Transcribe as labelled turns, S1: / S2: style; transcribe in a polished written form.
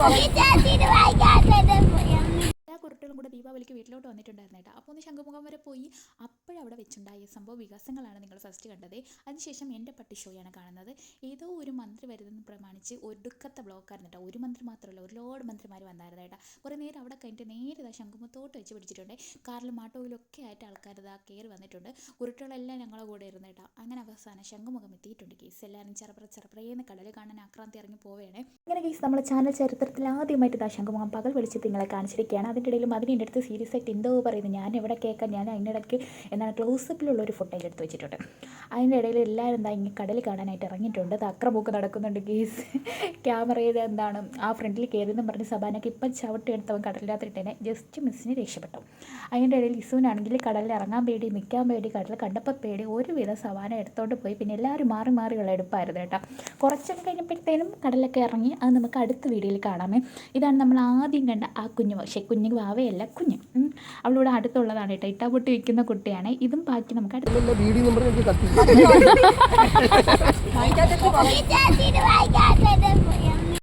S1: എല്ലാ കുരുട്ടുകളും കൂടെ ദീപാവലിക്ക് വീട്ടിലോട്ട് വന്നിട്ടുണ്ടായിരുന്നു കേട്ടോ. അപ്പോൾ ഒന്ന് ശംഖുമുഖം വരെ പോയി. അപ്പോഴവിടെ വെച്ചുണ്ടായ സംഭവ വികാസങ്ങളാണ് നിങ്ങൾ ഫസ്റ്റ് കണ്ടത്. അതിനുശേഷം എൻ്റെ പട്ടി ഷോയാണ് കാണുന്നത്. ഏതോ ഒരു മന്ത്രി വരുന്നതെന്ന് പ്രമാണിച്ച് ഒടുക്കത്തെ ബ്ലോക്കായിരുന്നു കേട്ടോ. ഒരു മന്ത്രി മാത്രമല്ല, ഒരുപാട് മന്ത്രിമാർ വന്നായിരുന്നു കേട്ടോ. കുറേ നേരം അവിടെ കഴിഞ്ഞിട്ട് നേരെ ഇതാ ശംഖുമുഖത്തോട്ട് വെച്ച് പിടിച്ചിട്ടുണ്ട്. കാറിലും മാട്ടോയിലൊക്കെ ആയിട്ട് ആൾക്കാർ ഇതാ കയറി വന്നിട്ടുണ്ട്. കുരുട്ടുകളെല്ലാം ഞങ്ങളെ കൂടെ ഇരുന്നു കേട്ടോ. അങ്ങനെ അവസാനം ശംഖുമുഖം എത്തിയിട്ടുണ്ട് കേസ്. എല്ലാവരും ചെറുപ്പറേന്ന് കടൽ കാണാൻ ആക്രാന്തി ഇറങ്ങി പോവുകയാണ്. അങ്ങനെ കേസ് നമ്മുടെ ചാനൽ ചരിത്രത്തിൽ ആദ്യമായിട്ട് ഇതാ ശംഖുമുഖം പകൽ വെളിച്ചത്തിൽ നിങ്ങളെ കാണിച്ചിരിക്കുകയാണ്. അതിൻ്റെ ഇടയിലും അതിൻ്റെ അടുത്ത് സീരിയസ് ആയിട്ട് എന്തോ പറയുന്നത് ഞാൻ എവിടെ കേൾക്കാൻ. ഞാൻ അതിനിടയ്ക്ക് എന്താണ് ക്ലോസപ്പിലുള്ള ഒരു ഫുട്ടേജ് എടുത്ത് വെച്ചിട്ടുണ്ട്. അതിൻ്റെ ഇടയിൽ എല്ലാവരും എന്താ ഇങ്ങനെ കടൽ കാണാനായിട്ട് ഇറങ്ങിയിട്ടുണ്ട്. അത് അക്രമമൊക്കെ നടക്കുന്നുണ്ട് കേസ്. ക്യാമറയിൽ എന്താണ് ആ ഫ്രണ്ടിൽ കയറിയെന്നും പറഞ്ഞ് സബാനൊക്കെ ഇപ്പം ചവിട്ടി എടുത്തവൻ കടലിനകത്തിട്ടേനെ ജസ്റ്റ് മിസ്സിന് രക്ഷപ്പെട്ടു. അതിൻ്റെ ഇടയിൽ ഇസുവിനാണെങ്കിൽ കടലിൽ ഇറങ്ങാൻ പേടി, നിൽക്കാൻ പേടി, കടൽ കണ്ടപ്പോൾ പേടി. ഒരുവിധം സബാന എടുത്തോണ്ട് പോയി. പിന്നെ എല്ലാവരും മാറി മാറിയുള്ള എടുപ്പായിരുന്നു കേട്ടോ. കുറച്ചൊക്കെ കഴിഞ്ഞപ്പോഴത്തേനും കടലൊക്കെ ഇറങ്ങി. അത് നമുക്ക് അടുത്ത വീഡിയോയിൽ കാണാമേ. ഇതാണ് നമ്മൾ ആദ്യം കണ്ട ആ കുഞ്ഞു, പക്ഷേ കുഞ്ഞു വാവയല്ല, കുഞ്ഞ്. അവളിവിടെ അടുത്തുള്ളതാണ് കേട്ടോ. ഇട്ടാപ്പൊട്ടി വയ്ക്കുന്ന കുട്ടിയാണ്. ഇതും ബാക്കി നമുക്ക് അടുത്ത